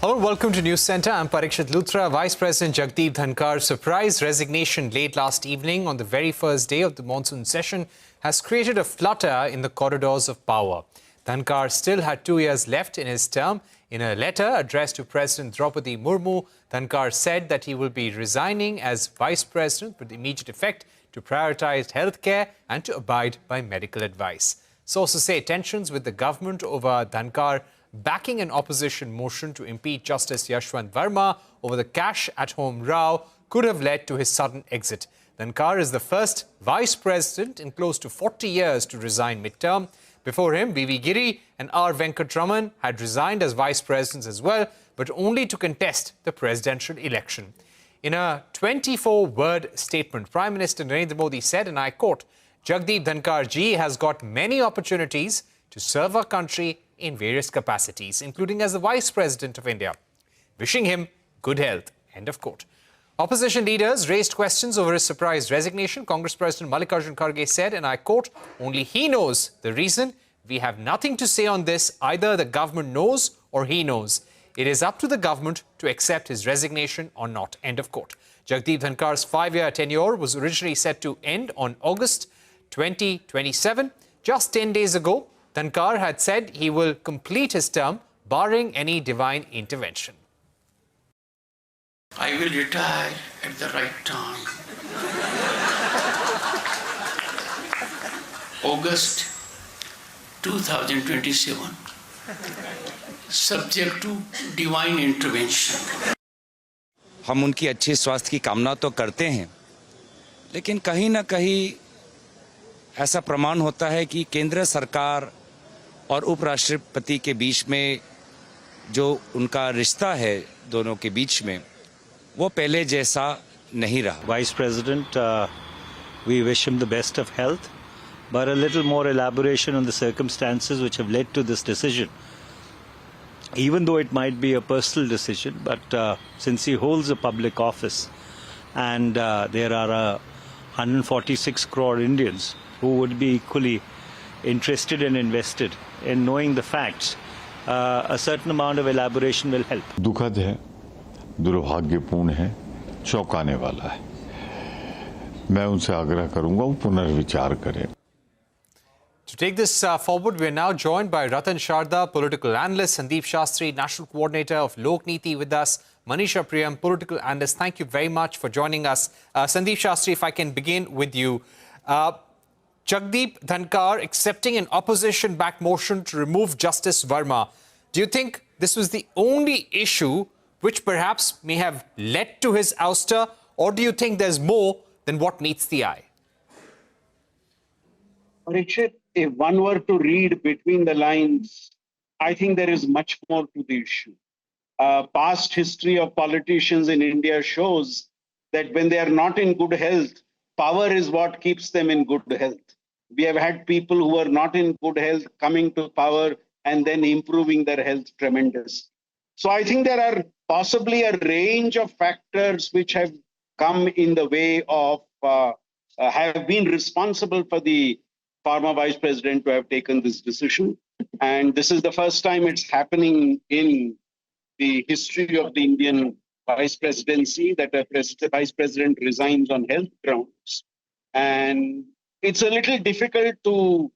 Hello, welcome to Newscentre. I'm Parikshit Luthra. Vice President Jagdeep Dhankhar surprise resignation late last evening on the very first day of the monsoon session has created a flutter in the corridors of power. Dhankhar still had 2 years left in his term. In a letter addressed to President Draupadi Murmu, Dhankhar said that he will be resigning as Vice President with immediate effect to prioritise healthcare and to abide by medical advice. Sources say tensions with the government over Dhankhar backing an opposition motion to impeach Justice Yashwant Verma over the cash-at-home row could have led to his sudden exit. Dhankhar is the first vice president in close to 40 years to resign mid-term. Before him, B.V. Giri and R. Venkatraman had resigned as vice presidents as well, but only to contest the presidential election. In a 24-word statement, Prime Minister Narendra Modi said, and I quote, "Jagdeep Dhankhar ji has got many opportunities to serve our country in various capacities, including as the Vice President of India. Wishing him good health." End of quote. Opposition leaders raised questions over his surprise resignation. Congress President Mallikarjun Kharge said, and I quote, "Only he knows the reason. We have nothing to say on this. Either the government knows or he knows. It is up to the government to accept his resignation or not." End of quote. Jagdeep Dhankhar's 5-year tenure was originally set to end on August 2027. Just 10 days ago, Dhankhar had said he will complete his term, barring any divine intervention. I will retire at the right time. August 2027, subject to divine intervention. हम उनकी अच्छी स्वास्थ्य की कामना तो करते हैं, लेकिन कहीं ना कहीं ऐसा प्रमाण होता है कि केंद्र सरकार और उपराष्ट्रपति के बीच में जो उनका रिश्ता है दोनों के बीच में वो पहले जैसा नहीं रहा. Vice President, we wish him the best of health, but a little more elaboration on the circumstances which have led to this decision. Even though it might be a personal decision, but since he holds a public office and there are 146 crore Indians who would be equally interested and invested in knowing the facts, a certain amount of elaboration will help. दुखद है, दुर्भाग्यपूर्ण है, चौंकाने वाला है. मैं उनसे आग्रह करूंगा वो पुनर्विचार करें. To take this forward, we are now joined by Ratan, Sharda, political analyst, Sandeep, Shastri, National Coordinator of Lokniti with us, Manisha, Priyam, political analyst. Thank you very much for joining us. Sandeep, Shastri, if I can begin with you. Jagdeep Dhankhar accepting an opposition-backed motion to remove Justice Verma. Do you think this was the only issue which perhaps may have led to his ouster, or do you think there's more than what meets the eye? Parikshit, if one were to read between the lines, I think there is much more to the issue. Past history of politicians in India shows that when they are not in good health, power is what keeps them in good health. We have had people who are not in good health coming to power and then improving their health tremendously. So I think there are possibly a range of factors which have come in the way of, have been responsible for the former vice president to have taken this decision. And this is the first time it's happening in the history of the Indian vice presidency that a vice president resigns on health grounds. And it's a little difficult to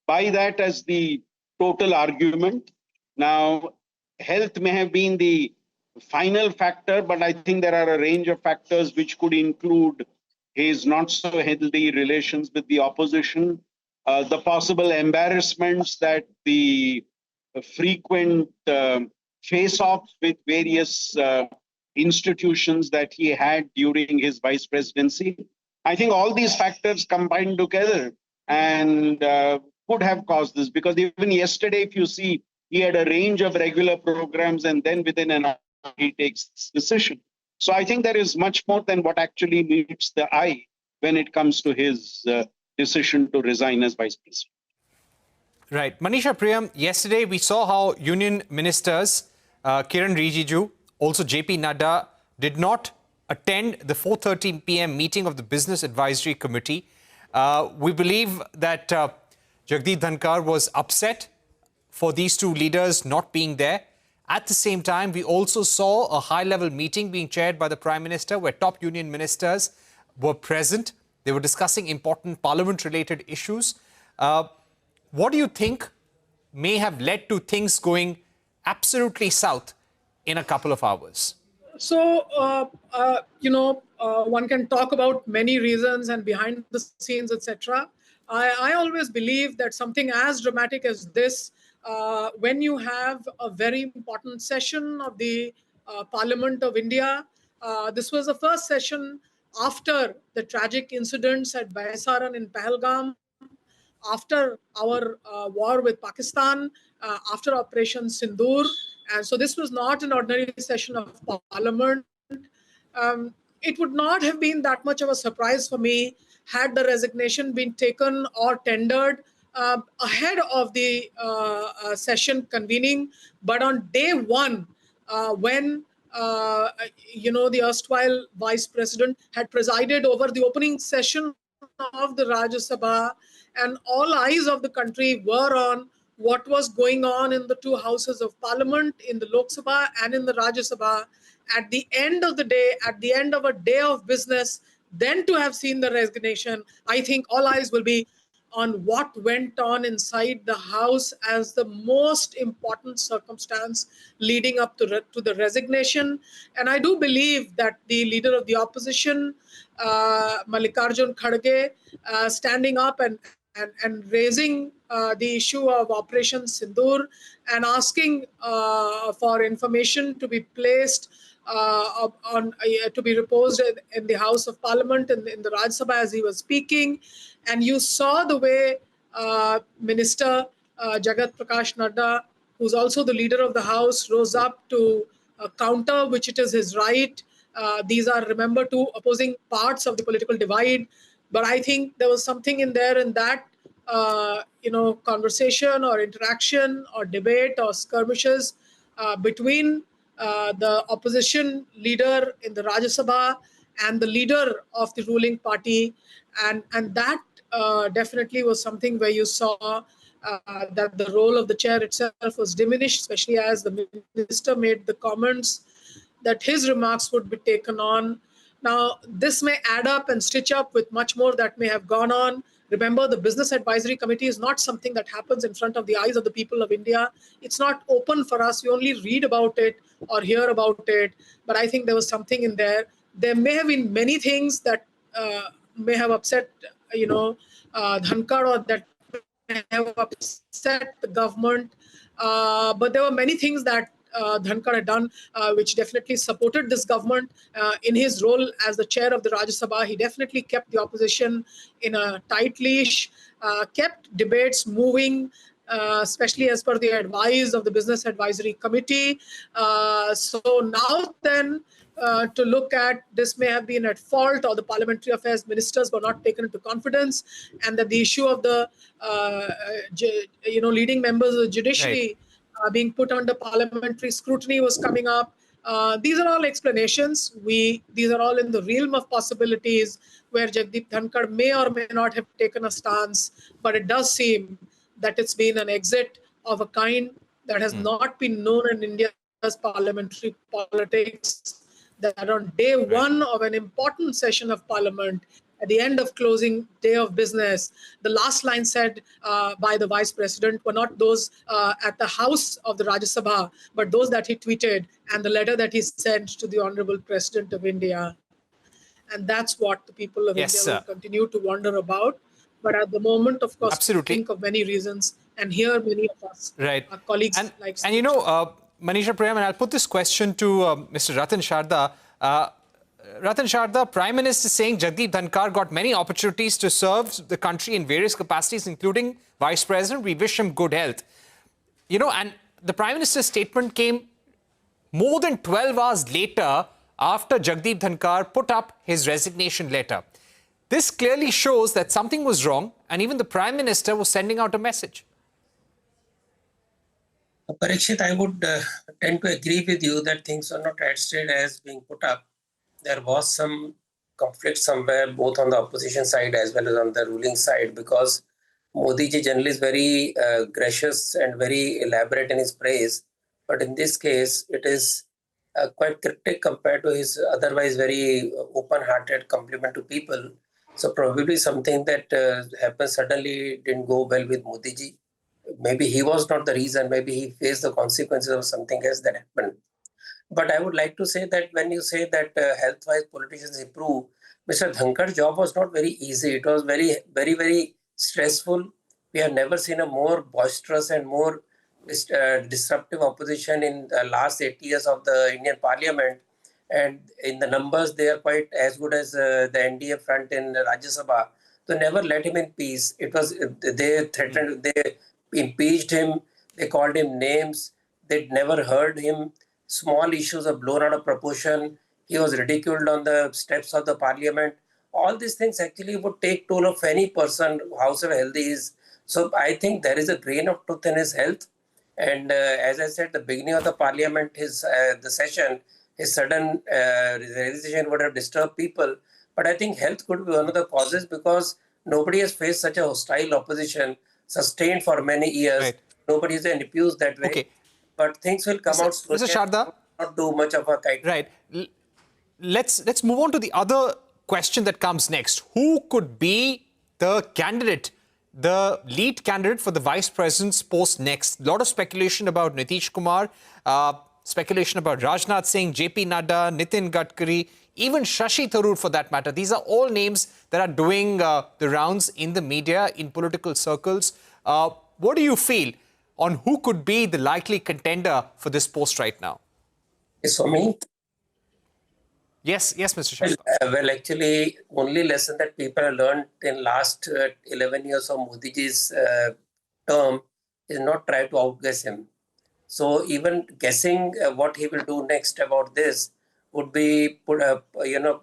buy that as the total argument. Now, health may have been the final factor, but I think there are a range of factors which could include his not so healthy relations with the opposition, the possible embarrassments that the frequent face-offs with various institutions that he had during his vice presidency. I think all these factors combined together and could have caused this, because even yesterday, if you see, he had a range of regular programs and then within an hour he takes this decision. So I think there is much more than what actually meets the eye when it comes to his decision to resign as vice president. Right. Manisha, Priyam, yesterday we saw how union ministers, Kiran Rijiju, also JP Nadda, did not attend the 4:30 p.m. meeting of the Business Advisory Committee. We believe that Jagdeep Dhankhar was upset for these two leaders not being there. At the same time, we also saw a high-level meeting being chaired by the Prime Minister where top union ministers were present. They were discussing important parliament-related issues. What do you think may have led to things going absolutely south in a couple of hours? So, one can talk about many reasons and behind the scenes, etc. I always believe that something as dramatic as this, when you have a very important session of the Parliament of India, this was the first session after the tragic incidents at Baisaran in Pahalgam, after our war with Pakistan, after Operation Sindoor. And so this was not an ordinary session of Parliament. It would not have been that much of a surprise for me had the resignation been taken or tendered ahead of the session convening. But on day one, when the erstwhile vice president had presided over the opening session of the Rajya Sabha, and all eyes of the country were on what was going on in the two houses of parliament, in the Lok Sabha and in the Rajya Sabha. At the end of the day, at the end of a day of business, then to have seen the resignation, I think all eyes will be on what went on inside the house as the most important circumstance leading up to the resignation. And I do believe that the leader of the opposition, Mallikarjun Kharge, standing up and raising the issue of Operation Sindoor and asking for information to be placed to be reposed in the House of Parliament in the Rajya Sabha as he was speaking. And you saw the way Minister Jagat Prakash Nadda, who's also the leader of the House, rose up to counter, which it is his right. These are, remember, two opposing parts of the political divide. But I think there was something in there in that, conversation or interaction or debate or skirmishes between the opposition leader in the Rajya Sabha and the leader of the ruling party. And that definitely was something where you saw that the role of the chair itself was diminished, especially as the minister made the comments that his remarks would be taken on. Now, this may add up and stitch up with much more that may have gone on. Remember, the Business Advisory Committee is not something that happens in front of the eyes of the people of India. It's not open for us. We only read about it or hear about it. But I think there was something in there. There may have been many things that may have upset, Dhankhar, or that may have upset the government. But there were many things that Dhankhar had done, which definitely supported this government in his role as the chair of the Rajya Sabha. He definitely kept the opposition in a tight leash, kept debates moving, especially as per the advice of the Business Advisory Committee. So now then, to look at this may have been at fault, or the parliamentary affairs ministers were not taken into confidence, and that the issue of the leading members of the judiciary being put under parliamentary scrutiny was coming up. These are all explanations. These are all in the realm of possibilities where Jagdeep Dhankhar may or may not have taken a stance, but it does seem that it's been an exit of a kind that has not been known in India's parliamentary politics, that on day one of an important session of parliament, at the end of closing day of business, the last line said by the vice president were not those at the house of the Rajya Sabha, but those that he tweeted and the letter that he sent to the Honorable President of India. And that's what the people of India will continue to wonder about. But at the moment, of course, we think of many reasons, and here many of us, our colleagues, like. And Manisha, Priyam, and I'll put this question to Mr. Ratan, Sharda. Ratan, Sharda, Prime Minister saying Jagdeep Dhankhar got many opportunities to serve the country in various capacities, including Vice President. We wish him good health. And the Prime Minister's statement came more than 12 hours later after Jagdeep Dhankhar put up his resignation letter. This clearly shows that something was wrong, and even the Prime Minister was sending out a message. Parikshit, I would tend to agree with you that things are not as straight as being put up. There was some conflict somewhere, both on the opposition side as well as on the ruling side, because Modi ji generally is very gracious and very elaborate in his praise. But in this case, it is quite cryptic compared to his otherwise very open-hearted compliment to people. So probably something that happened suddenly didn't go well with Modi ji. Maybe he was not the reason. Maybe he faced the consequences of something else that happened. But I would like to say that when you say that health-wise politicians improve, Mr. Dhankar's job was not very easy. It was very, very, very stressful. We have never seen a more boisterous and more disruptive opposition in the last 8 years of the Indian Parliament. And in the numbers, they are quite as good as the NDA front in Rajya Sabha. So never let him in peace. It was they threatened, they impeached him, they called him names, they never heard him. Small issues are blown out of proportion. He was ridiculed on the steps of the parliament. All these things actually would take toll of any person, however healthy he is. So I think there is a grain of truth in his health. And as I said, the beginning of the parliament, the session, his sudden resignation would have disturbed people. But I think health could be one of the causes because nobody has faced such a hostile opposition sustained for many years. Right. Nobody is abused that way. Okay. But things will come out slowly. Mr. Sharda, not do much of a kite. right. Let's move on to the other question that comes next. Who could be the candidate, the lead candidate for the vice president's post next? A lot of speculation about Nitish Kumar, speculation about Rajnath Singh, JP Nadda, Nitin Gadkari, even Shashi Tharoor for that matter. These are all names that are doing the rounds in the media, in political circles. What do you feel on who could be the likely contender for this post right now? It's for me. Yes, Mr. Sharda. Well, actually, only lesson that people have learned in last 11 years of Modi ji's term is not try to outguess him. So even guessing what he will do next about this would be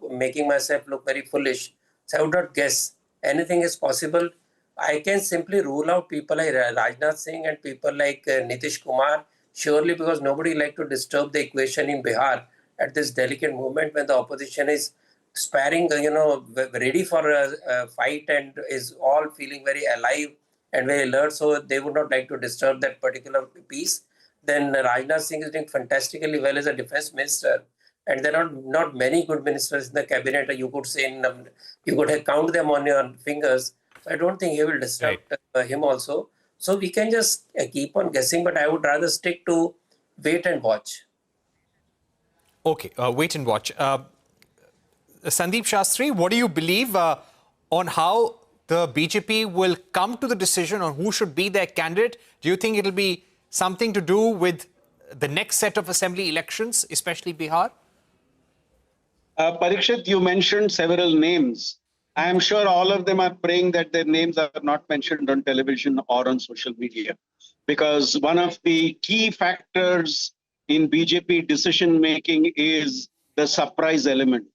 making myself look very foolish. So I would not guess. Anything is possible. I can simply rule out people like Rajnath Singh and people like Nitish Kumar, surely because nobody like to disturb the equation in Bihar at this delicate moment when the opposition is sparing, ready for a fight and is all feeling very alive and very alert. So they would not like to disturb that particular piece. Then Rajnath Singh is doing fantastically well as a defense minister. And there are not many good ministers in the cabinet. You could say you could count them on your fingers. So I don't think he will disrupt him also. So we can just keep on guessing, but I would rather stick to wait and watch. Okay, wait and watch. Sandeep Shastri, what do you believe on how the BJP will come to the decision on who should be their candidate? Do you think it'll be something to do with the next set of assembly elections, especially Bihar? Parikshit, you mentioned several names. I am sure all of them are praying that their names are not mentioned on television or on social media. Because one of the key factors in BJP decision-making is the surprise element.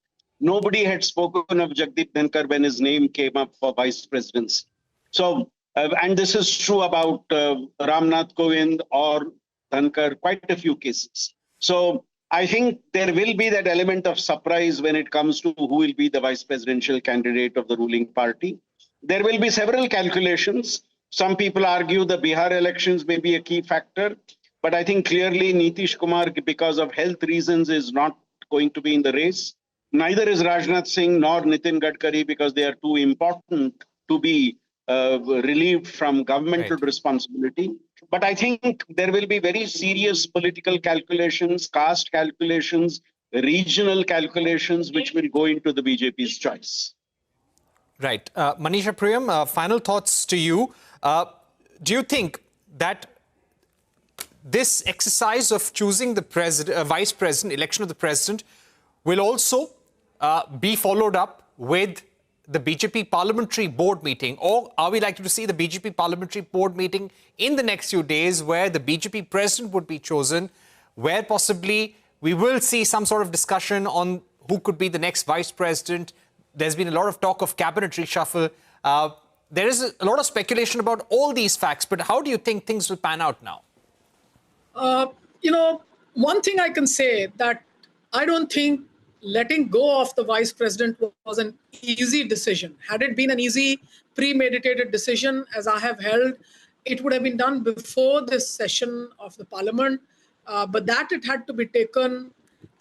Nobody had spoken of Jagdeep Dhankhar when his name came up for vice presidency. So, and this is true about Ramnath Kovind or Dhankhar, quite a few cases. So I think there will be that element of surprise when it comes to who will be the vice presidential candidate of the ruling party. There will be several calculations. Some people argue the Bihar elections may be a key factor, but I think clearly Nitish Kumar, because of health reasons, is not going to be in the race. Neither is Rajnath Singh nor Nitin Gadkari because they are too important to be relieved from governmental responsibility. But I think there will be very serious political calculations, caste calculations, regional calculations, which will go into the BJP's choice. Right. Manisha, Priyam, final thoughts to you. Do you think that this exercise of choosing the vice president, election of the president, will also be followed up with the BJP parliamentary board meeting? Or are we likely to see the BJP parliamentary board meeting in the next few days where the BJP president would be chosen, where possibly we will see some sort of discussion on who could be the next vice president? There's been a lot of talk of cabinet reshuffle. There is a lot of speculation about all these facts, but how do you think things will pan out now? One thing I can say that I don't think letting go of the vice president was an easy decision. Had it been an easy, premeditated decision, as I have held, it would have been done before this session of the parliament. but that it had to be taken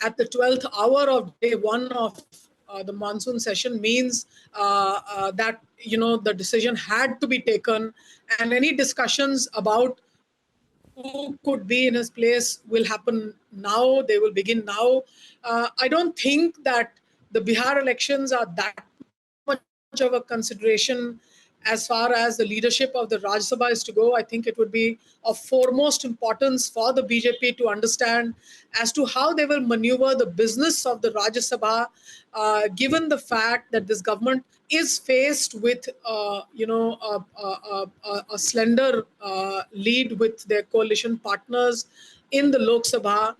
at the 12th hour of day one of the monsoon session means that, the decision had to be taken, and any discussions about who could be in his place will happen now. They will begin now. I don't think that the Bihar elections are that much of a consideration as far as the leadership of the Rajya Sabha is to go. I think it would be of foremost importance for the BJP to understand as to how they will maneuver the business of the Rajya Sabha, given the fact that this government is faced with, a slender lead with their coalition partners in the Lok Sabha.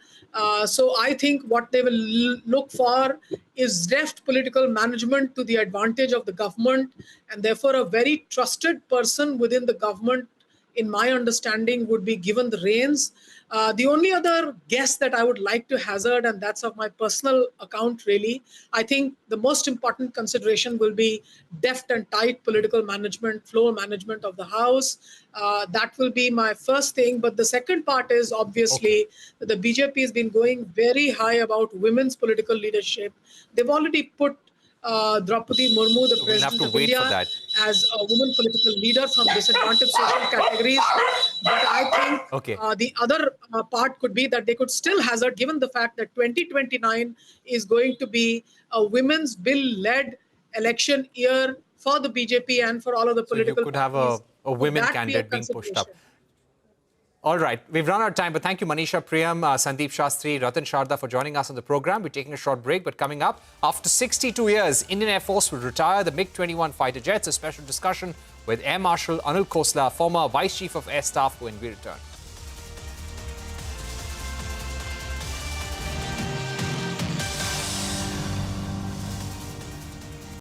So I think what they will look for is deft political management to the advantage of the government, and therefore a very trusted person within the government, in my understanding, would be given the reins. The only other guess that I would like to hazard, and that's of my personal account really, I think the most important consideration will be deft and tight political management, flow management of the House. That will be my first thing. But the second part is obviously that the BJP has been going very high about women's political leadership. They've already put Draupadi Murmu, the President of India, as a woman political leader from disadvantaged social categories. But I think the other part could be that they could still hazard, given the fact that 2029 is going to be a women's bill-led election year for the BJP and for all of the political parties. So you could parties. have a women candidate being pushed up. All right, we've run out of time, but thank you, Manisha, Priyam, Sandeep, Shastri, Ratan, Sharda for joining us on the program. We're taking a short break, but coming up, after 62 years, Indian Air Force will retire the MiG-21 fighter jets. A special discussion with Air Marshal Anil Khosla, former Vice Chief of Air Staff, when we return.